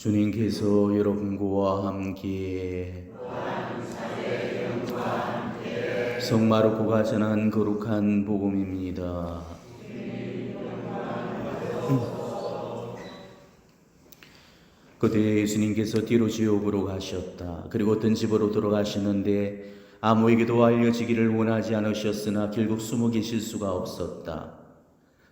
주님께서 여러분과 함께 성마르코가 전한 거룩한 복음입니다. 그때 예수님께서 뒤로 지옥으로 가셨다. 그리고 어떤 집으로 들어가시는데 아무에게도 알려지기를 원하지 않으셨으나 결국 숨어 계실 수가 없었다.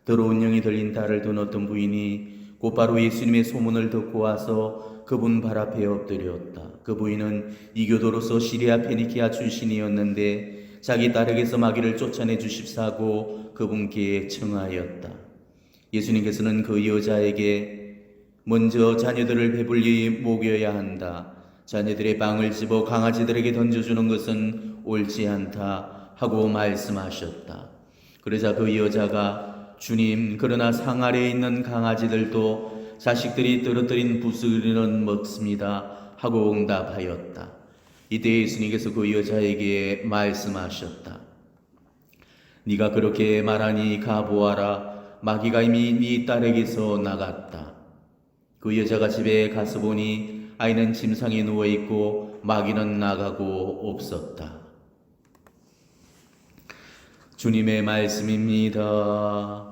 더러운 영이 들린 딸을 둔 어떤 부인이 곧바로 예수님의 소문을 듣고 와서 그분 발 앞에 엎드렸다. 그 부인은 이교도로서 시리아 페니키아 출신이었는데 자기 딸에게서 마귀를 쫓아내 주십사고 그분께 청하였다. 예수님께서는 그 여자에게 먼저 자녀들을 배불리 먹여야 한다. 자녀들의 빵을 집어 강아지들에게 던져주는 것은 옳지 않다 하고 말씀하셨다. 그러자 그 여자가 주님, 그러나 상 아래에 있는 강아지들도 자식들이 떨어뜨린 부스러기는 먹습니다 하고 응답하였다. 이때 예수님께서 그 여자에게 말씀하셨다. 네가 그렇게 말하니 가보아라. 마귀가 이미 네 딸에게서 나갔다. 그 여자가 집에 가서 보니 아이는 침상에 누워있고 마귀는 나가고 없었다. 주님의 말씀입니다.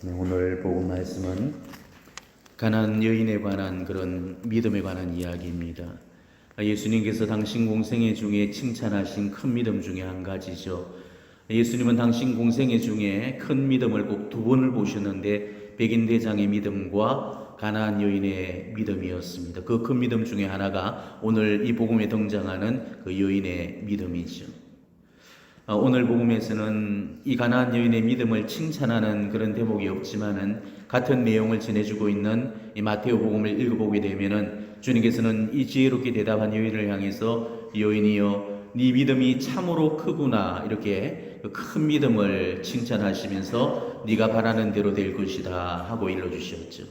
네, 오늘 복음 말씀은 가난안 여인에 관한 그런 믿음에 관한 이야기입니다. 예수님께서 당신 공생애 중에 칭찬하신 큰 믿음 중에 한 가지죠. 예수님은 당신 공생애 중에 큰 믿음을 꼭 두 번을 보셨는데 백인 대장의 믿음과 가나안 여인의 믿음이었습니다. 그 큰 믿음 중에 하나가 오늘 이 복음에 등장하는 그 여인의 믿음이죠. 오늘 복음에서는 이 가나안 여인의 믿음을 칭찬하는 그런 대목이 없지만은 같은 내용을 전해주고 있는 이 마테오 복음을 읽어보게 되면은 주님께서는 이 지혜롭게 대답한 여인을 향해서 여인이여 네 믿음이 참으로 크구나 이렇게 큰 믿음을 칭찬하시면서 네가 바라는 대로 될 것이다 하고 일러주셨죠.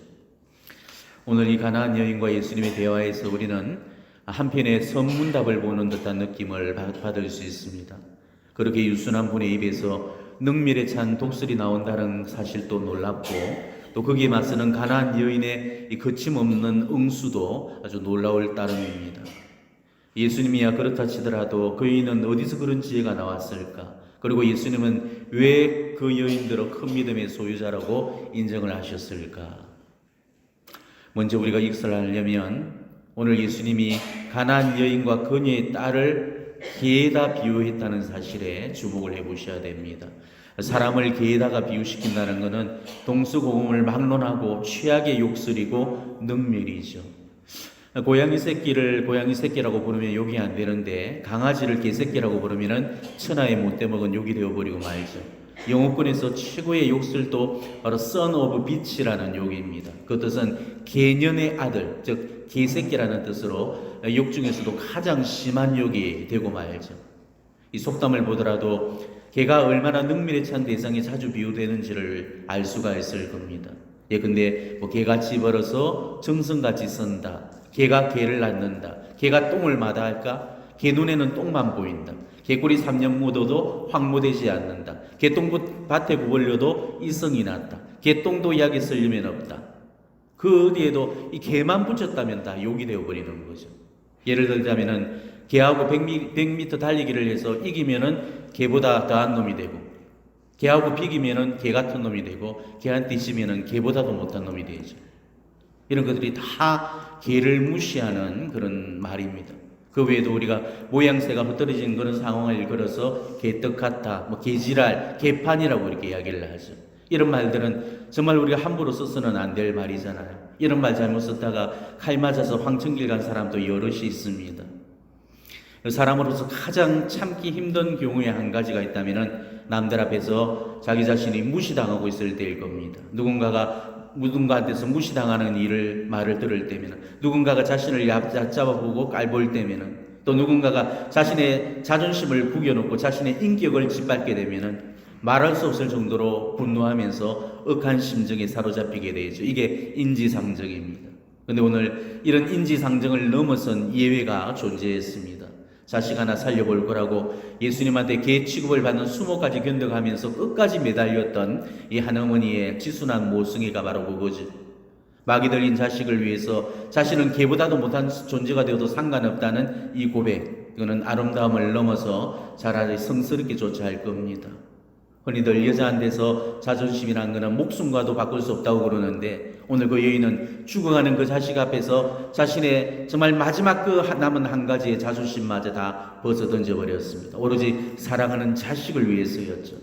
오늘 이 가나안 여인과 예수님의 대화에서 우리는 한편의 선문답을 보는 듯한 느낌을 받을 수 있습니다. 그렇게 유순한 분의 입에서 능밀에 찬 독설이 나온다는 사실도 놀랍고 또 거기에 맞서는 가나안 여인의 이 거침없는 응수도 아주 놀라울 따름입니다. 예수님이야 그렇다 치더라도 그 여인은 어디서 그런 지혜가 나왔을까? 그리고 예수님은 왜 그 여인들을 큰 믿음의 소유자라고 인정을 하셨을까? 먼저 우리가 이것을 알려면 오늘 예수님이 가나안 여인과 그녀의 딸을 개에다 비유했다는 사실에 주목을 해보셔야 됩니다. 사람을 개에다가 비유시킨다는 것은 동서고금을 막론하고 최악의 욕설이고 능멸이죠. 고양이 새끼를 고양이 새끼라고 부르면 욕이 안 되는데 강아지를 개새끼라고 부르면 천하의 못돼 먹은 욕이 되어버리고 말이죠. 영어권에서 최고의 욕설도 바로 son of bitch라는 욕입니다. 그 뜻은 개년의 아들, 즉 개새끼라는 뜻으로 욕 중에서도 가장 심한 욕이 되고 말죠. 이 속담을 보더라도 개가 얼마나 능밀에 찬 대상에 자주 비유되는지를 알 수가 있을 겁니다. 근데 개같이 벌어서 정성같이 선다. 개가 개를 낳는다. 개가 똥을 마다할까? 개 눈에는 똥만 보인다. 개꿀이 3년 묻어도 황무되지 않는다. 개똥 밭에 구걸려도 이성이 났다. 개똥도 약에 쓸려면 없다. 그 어디에도 이 개만 붙였다면 다 욕이 되어버리는 거죠. 예를 들자면은 개하고 100m 달리기를 해서 이기면은 개보다 더한 놈이 되고 개하고 비기면은 개 같은 놈이 되고 개한테 지면은 개보다도 못한 놈이 되죠. 이런 것들이 다 개를 무시하는 그런 말입니다. 그 외에도 우리가 모양새가 흐트러진 그런 상황을 걸어서 개떡 같아, 개지랄, 개판이라고 이렇게 이야기를 하죠. 이런 말들은 정말 우리가 함부로 써서는 안 될 말이잖아요. 이런 말 잘못 썼다가 칼 맞아서 황천길 간 사람도 여럿이 있습니다. 사람으로서 가장 참기 힘든 경우에 한 가지가 있다면 남들 앞에서 자기 자신이 무시당하고 있을 때일 겁니다. 누군가한테서 무시당하는 말을 들을 때면, 누군가가 자신을 얕잡아보고 깔볼 때면, 또 누군가가 자신의 자존심을 구겨놓고 자신의 인격을 짓밟게 되면 말할 수 없을 정도로 분노하면서 억한 심정에 사로잡히게 되죠. 이게 인지상정입니다. 그런데 오늘 이런 인지상정을 넘어선 예외가 존재했습니다. 자식 하나 살려볼 거라고 예수님한테 개 취급을 받는 수모까지 견뎌가면서 끝까지 매달렸던 이 한 어머니의 지순한 모승이가 바로 그거지. 마귀 들린 자식을 위해서 자신은 개보다도 못한 존재가 되어도 상관없다는 이 고백, 이거는 아름다움을 넘어서 차라리 성스럽게 조차할 겁니다. 흔히들 여자한테서 자존심이란 거는 목숨과도 바꿀 수 없다고 그러는데, 오늘 그 여인은 죽어가는 그 자식 앞에서 자신의 정말 마지막 그 남은 한 가지의 자존심마저 다 벗어 던져버렸습니다. 오로지 사랑하는 자식을 위해서였죠.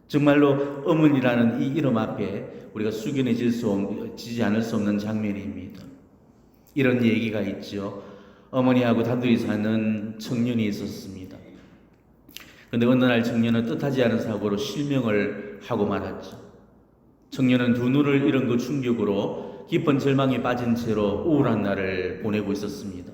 정말로 어머니라는 이 이름 앞에 우리가 숙연해지지 않을 수 없는 장면입니다. 이런 얘기가 있죠. 어머니하고 단둘이 사는 청년이 있었습니다. 그런데 어느 날 청년은 뜻하지 않은 사고로 실명을 하고 말았죠. 청년은 두 눈을 잃은 그 충격으로 깊은 절망에 빠진 채로 우울한 날을 보내고 있었습니다.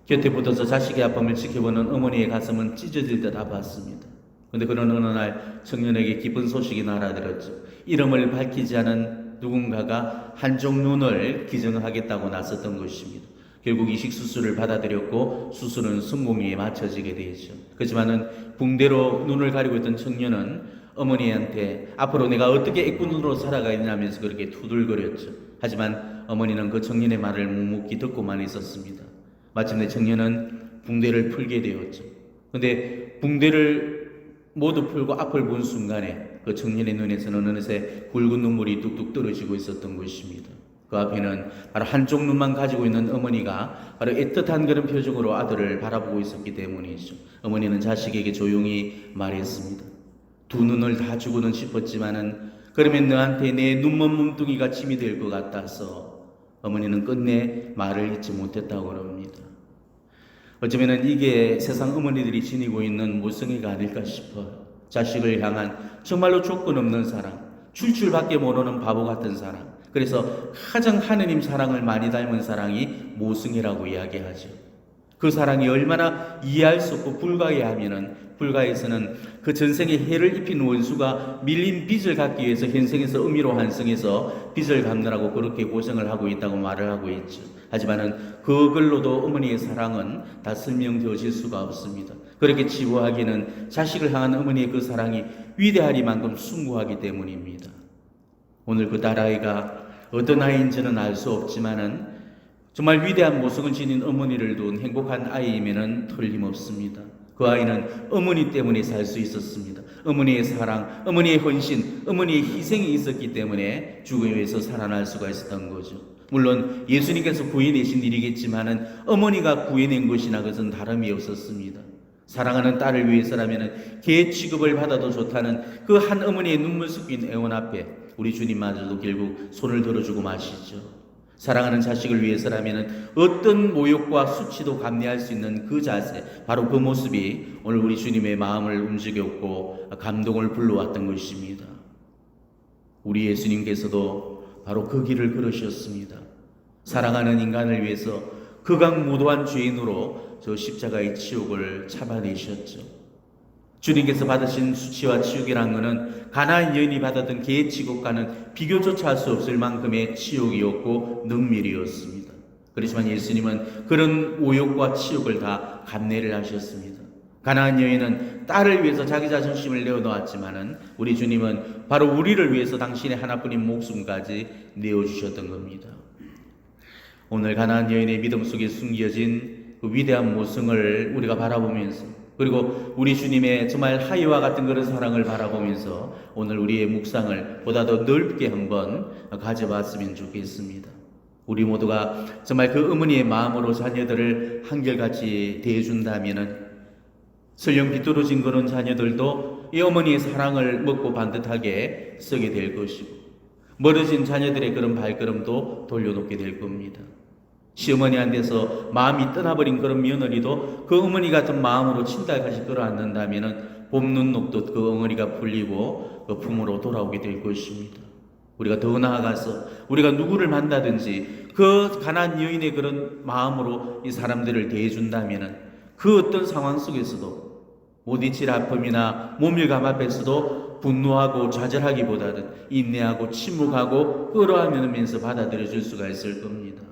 곁에 붙어서 자식의 아픔을 지켜보는 어머니의 가슴은 찢어질 듯 아팠습니다. 그런데 그런 어느 날 청년에게 기쁜 소식이 날아들었죠. 이름을 밝히지 않은 누군가가 한쪽 눈을 기증하겠다고 나섰던 것입니다. 결국 이식 수술을 받아들였고 수술은 성공리에 마쳐지게 되죠. 그렇지만은 붕대로 눈을 가리고 있던 청년은 어머니한테 앞으로 내가 어떻게 애꾼으로 살아가느냐면서 그렇게 투덜거렸죠. 하지만 어머니는 그 청년의 말을 묵묵히 듣고만 있었습니다. 마침내 청년은 붕대를 풀게 되었죠. 그런데 붕대를 모두 풀고 앞을 본 순간에 그 청년의 눈에서는 어느새 굵은 눈물이 뚝뚝 떨어지고 있었던 것입니다. 그 앞에는 바로 한쪽 눈만 가지고 있는 어머니가 바로 애틋한 그런 표정으로 아들을 바라보고 있었기 때문이죠. 어머니는 자식에게 조용히 말했습니다. 두 눈을 다 주고는 싶었지만은 그러면 너한테 내 눈먼 몸뚱이가 짐이 될 것 같아서 어머니는 끝내 말을 잊지 못했다고 그럽니다. 어쩌면 이게 세상 어머니들이 지니고 있는 모성애가 아닐까 싶어요. 자식을 향한 정말로 조건 없는 사랑, 출출밖에 모르는 바보 같은 사랑. 그래서 가장 하느님 사랑을 많이 닮은 사랑이 모성애라고 이야기하죠. 그 사랑이 얼마나 이해할 수 없고 불가에서는 그 전생에 해를 입힌 원수가 밀린 빚을 갚기 위해서 현생에서 의미로 환생해서 빚을 갚느라고 그렇게 고생을 하고 있다고 말을 하고 있죠. 하지만은 그걸로도 어머니의 사랑은 다 설명되어질 수가 없습니다. 그렇게 치부하기는 자식을 향한 어머니의 그 사랑이 위대하리만큼 숭고하기 때문입니다. 오늘 그 딸아이가 어떤 아이인지는 알 수 없지만은 정말 위대한 모성을 지닌 어머니를 둔 행복한 아이이면은 틀림없습니다. 그 아이는 어머니 때문에 살 수 있었습니다. 어머니의 사랑, 어머니의 헌신, 어머니의 희생이 있었기 때문에 죽음에서 살아날 수가 있었던 거죠. 물론 예수님께서 구해내신 일이겠지만은 어머니가 구해낸 것이나 그것은 다름이 없었습니다. 사랑하는 딸을 위해서라면 개 취급을 받아도 좋다는 그 한 어머니의 눈물 섞인 애원 앞에 우리 주님마저도 결국 손을 들어주고 마시죠. 사랑하는 자식을 위해서라면 어떤 모욕과 수치도 감내할 수 있는 그 자세, 바로 그 모습이 오늘 우리 주님의 마음을 움직였고 감동을 불러왔던 것입니다. 우리 예수님께서도 바로 그 길을 걸으셨습니다. 사랑하는 인간을 위해서 극악무도한 죄인으로 저 십자가의 치욕을 참아내셨죠. 주님께서 받으신 수치와 치욕이란 것은 가나안 여인이 받았던 개의 치욕과는 비교조차 할 수 없을 만큼의 치욕이었고 능밀이었습니다. 그렇지만 예수님은 그런 모욕과 치욕을 다 감내를 하셨습니다. 가나안 여인은 딸을 위해서 자기 자존심을 내어놓았지만은 우리 주님은 바로 우리를 위해서 당신의 하나뿐인 목숨까지 내어주셨던 겁니다. 오늘 가나안 여인의 믿음 속에 숨겨진 그 위대한 모성을 우리가 바라보면서, 그리고 우리 주님의 정말 하이와 같은 그런 사랑을 바라보면서 오늘 우리의 묵상을 보다 더 넓게 한번 가져봤으면 좋겠습니다. 우리 모두가 정말 그 어머니의 마음으로 자녀들을 한결같이 대해준다면은 설령 비뚤어진 그런 자녀들도 이 어머니의 사랑을 먹고 반듯하게 서게 될 것이고, 멀어진 자녀들의 그런 발걸음도 돌려놓게 될 겁니다. 시어머니한테서 마음이 떠나버린 그런 며느리도 그 어머니 같은 마음으로 친달같이 끌어안는다면 봄눈 녹듯 그 어머니가 풀리고 그 품으로 돌아오게 될 것입니다. 우리가 더 나아가서 우리가 누구를 만나든지 그 가난한 여인의 그런 마음으로 이 사람들을 대해준다면 그 어떤 상황 속에서도 못 잊힐 아픔이나 모멸감 앞에서도 분노하고 좌절하기보다는 인내하고 침묵하고 끌어안으면서 받아들여 줄 수가 있을 겁니다.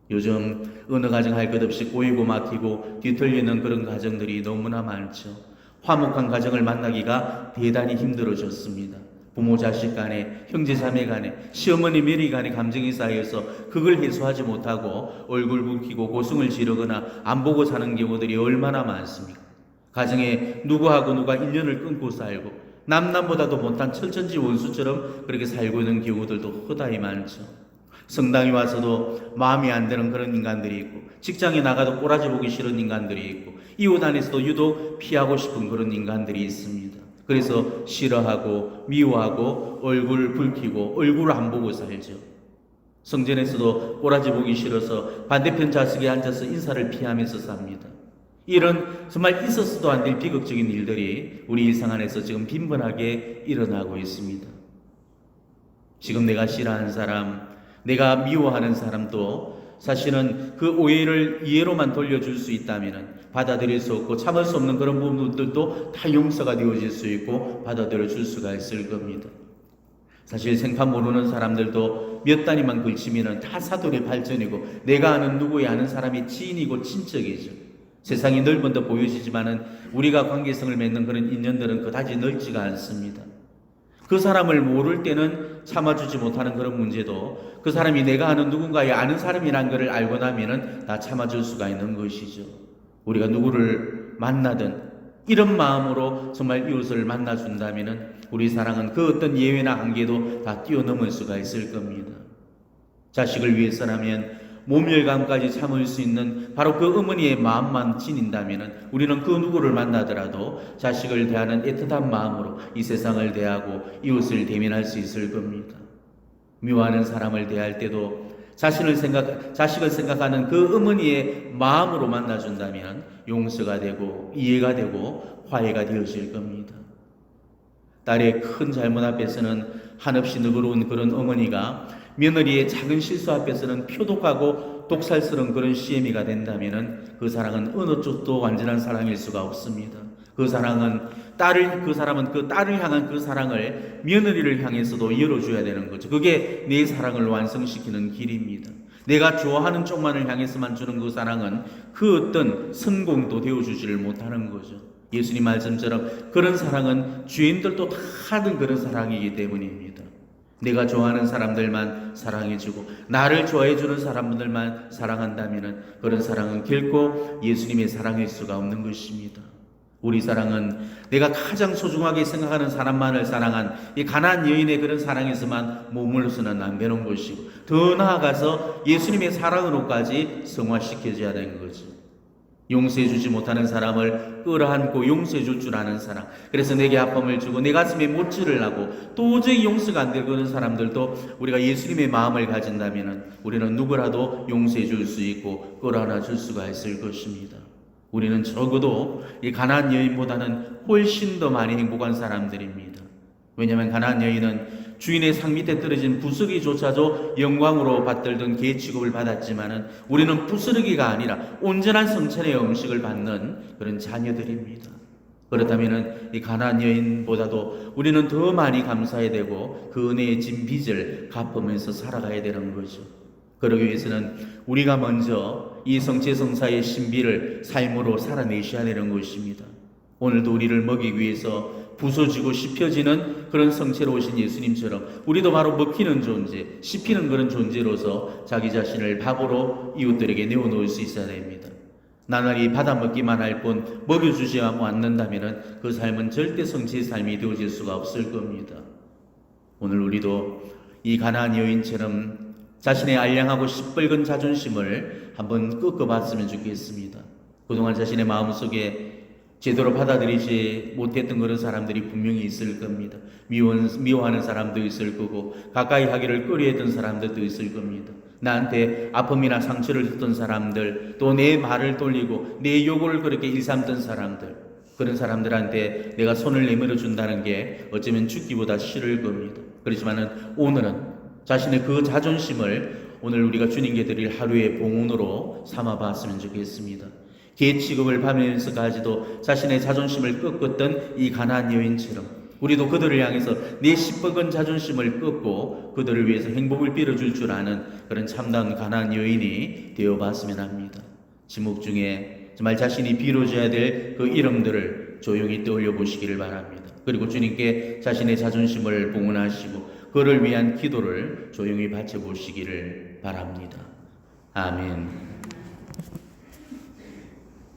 요즘 어느 가정 할 것 없이 꼬이고 막히고 뒤틀리는 그런 가정들이 너무나 많죠. 화목한 가정을 만나기가 대단히 힘들어졌습니다. 부모 자식 간에, 형제 자매 간에, 시어머니 며느리 간에 감정이 쌓여서 그걸 해소하지 못하고 얼굴 붉히고 고승을 지르거나 안 보고 사는 경우들이 얼마나 많습니까? 가정에 누구하고 누가 인연을 끊고 살고 남보다도 못한 철천지 원수처럼 그렇게 살고 있는 경우들도 허다히 많죠. 성당에 와서도 마음이 안 드는 그런 인간들이 있고, 직장에 나가도 꼬라지 보기 싫은 인간들이 있고, 이웃 안에서도 유독 피하고 싶은 그런 인간들이 있습니다. 그래서 싫어하고 미워하고 얼굴 붉히고 얼굴 안 보고 살죠. 성전에서도 꼬라지 보기 싫어서 반대편 좌석에 앉아서 인사를 피하면서 삽니다. 이런 정말 있어서도 안 될 비극적인 일들이 우리 일상 안에서 지금 빈번하게 일어나고 있습니다. 지금 내가 싫어하는 사람, 내가 미워하는 사람도 사실은 그 오해를 이해로만 돌려줄 수 있다면 받아들일 수 없고 참을 수 없는 그런 부분들도 다 용서가 되어질 수 있고 받아들여 줄 수가 있을 겁니다. 사실 생판 모르는 사람들도 몇 단위만 걸치면 다 사돈의 발전이고 내가 아는 누구의 아는 사람이 지인이고 친척이죠. 세상이 넓은 듯 보여지지만은 우리가 관계성을 맺는 그런 인연들은 그다지 넓지가 않습니다. 그 사람을 모를 때는 참아주지 못하는 그런 문제도 그 사람이 내가 아는 누군가의 아는 사람이란 것을 알고 나면은 다 참아줄 수가 있는 것이죠. 우리가 누구를 만나든 이런 마음으로 정말 이웃을 만나준다면은 우리 사랑은 그 어떤 예외나 한계도 다 뛰어넘을 수가 있을 겁니다. 자식을 위해서라면 모멸감까지 참을 수 있는 바로 그 어머니의 마음만 지닌다면 우리는 그 누구를 만나더라도 자식을 대하는 애틋한 마음으로 이 세상을 대하고 이웃을 대면할 수 있을 겁니다. 미워하는 사람을 대할 때도 자식을 생각하는 그 어머니의 마음으로 만나준다면 용서가 되고 이해가 되고 화해가 되어질 겁니다. 딸의 큰 잘못 앞에서는 한없이 너그러운 그런 어머니가 며느리의 작은 실수 앞에서는 표독하고 독살스러운 그런 시애미가 된다면 그 사랑은 어느 쪽도 완전한 사랑일 수가 없습니다. 그 사람은 그 딸을 향한 그 사랑을 며느리를 향해서도 열어줘야 되는 거죠. 그게 내 사랑을 완성시키는 길입니다. 내가 좋아하는 쪽만을 향해서만 주는 그 사랑은 그 어떤 성공도 되어주지를 못하는 거죠. 예수님 말씀처럼 그런 사랑은 죄인들도 다 하는 그런 사랑이기 때문입니다. 내가 좋아하는 사람들만 사랑해주고 나를 좋아해주는 사람들만 사랑한다면 그런 사랑은 결코 예수님의 사랑일 수가 없는 것입니다. 우리 사랑은 내가 가장 소중하게 생각하는 사람만을 사랑한 이 가난한 여인의 그런 사랑에서만 머물러서는 안 되는 것이고 더 나아가서 예수님의 사랑으로까지 성화시켜줘야 되는 거죠. 용서해주지 못하는 사람을 끌어안고 용서해줄 줄 아는 사람, 그래서 내게 아픔을 주고 내 가슴에 못질을 하고 도저히 용서가 안 되는 사람들도 우리가 예수님의 마음을 가진다면 우리는 누구라도 용서해줄 수 있고 끌어안아줄 수가 있을 것입니다. 우리는 적어도 이 가난한 여인보다는 훨씬 더 많이 행복한 사람들입니다. 왜냐하면 가난한 여인은 주인의 상 밑에 떨어진 부스러기조차도 영광으로 받들던 개 취급을 받았지만은 우리는 부스러기가 아니라 온전한 성찬의 음식을 받는 그런 자녀들입니다. 그렇다면은 이 가난한 여인보다도 우리는 더 많이 감사해야 되고 그 은혜의 진 빚을 갚으면서 살아가야 되는 거죠. 그러기 위해서는 우리가 먼저 이 성체성사의 신비를 삶으로 살아내셔야 되는 것입니다. 오늘도 우리를 먹이기 위해서 부서지고 씹혀지는 그런 성체로 오신 예수님처럼 우리도 바로 먹히는 존재, 씹히는 그런 존재로서 자기 자신을 밥으로 이웃들에게 내어놓을 수 있어야 됩니다. 나날이 받아먹기만 할 뿐 먹여주지 않는다면 그 삶은 절대 성체의 삶이 되어질 수가 없을 겁니다. 오늘 우리도 이 가난한 여인처럼 자신의 알량하고 시뻘건 자존심을 한번 꺾어봤으면 좋겠습니다. 그동안 자신의 마음속에 제대로 받아들이지 못했던 그런 사람들이 분명히 있을 겁니다. 미워하는 사람도 있을 거고 가까이 하기를 꺼려했던 사람들도 있을 겁니다. 나한테 아픔이나 상처를 줬던 사람들, 또 내 말을 돌리고 내 요구를 그렇게 일삼던 사람들, 그런 사람들한테 내가 손을 내밀어 준다는 게 어쩌면 죽기보다 싫을 겁니다. 그렇지만은 오늘은 자신의 그 자존심을 오늘 우리가 주님께 드릴 하루의 봉헌으로 삼아봤으면 좋겠습니다. 개 취급을 받으면서까지도 자신의 자존심을 꺾었던 이 가난한 여인처럼 우리도 그들을 향해서 내 시뻘건 자존심을 꺾고 그들을 위해서 행복을 빌어줄 줄 아는 그런 참다운 가난한 여인이 되어봤으면 합니다. 지목 중에 정말 자신이 빌어줘야 될 그 이름들을 조용히 떠올려 보시기를 바랍니다. 그리고 주님께 자신의 자존심을 봉헌하시고 그를 위한 기도를 조용히 바쳐보시기를 바랍니다. 아멘.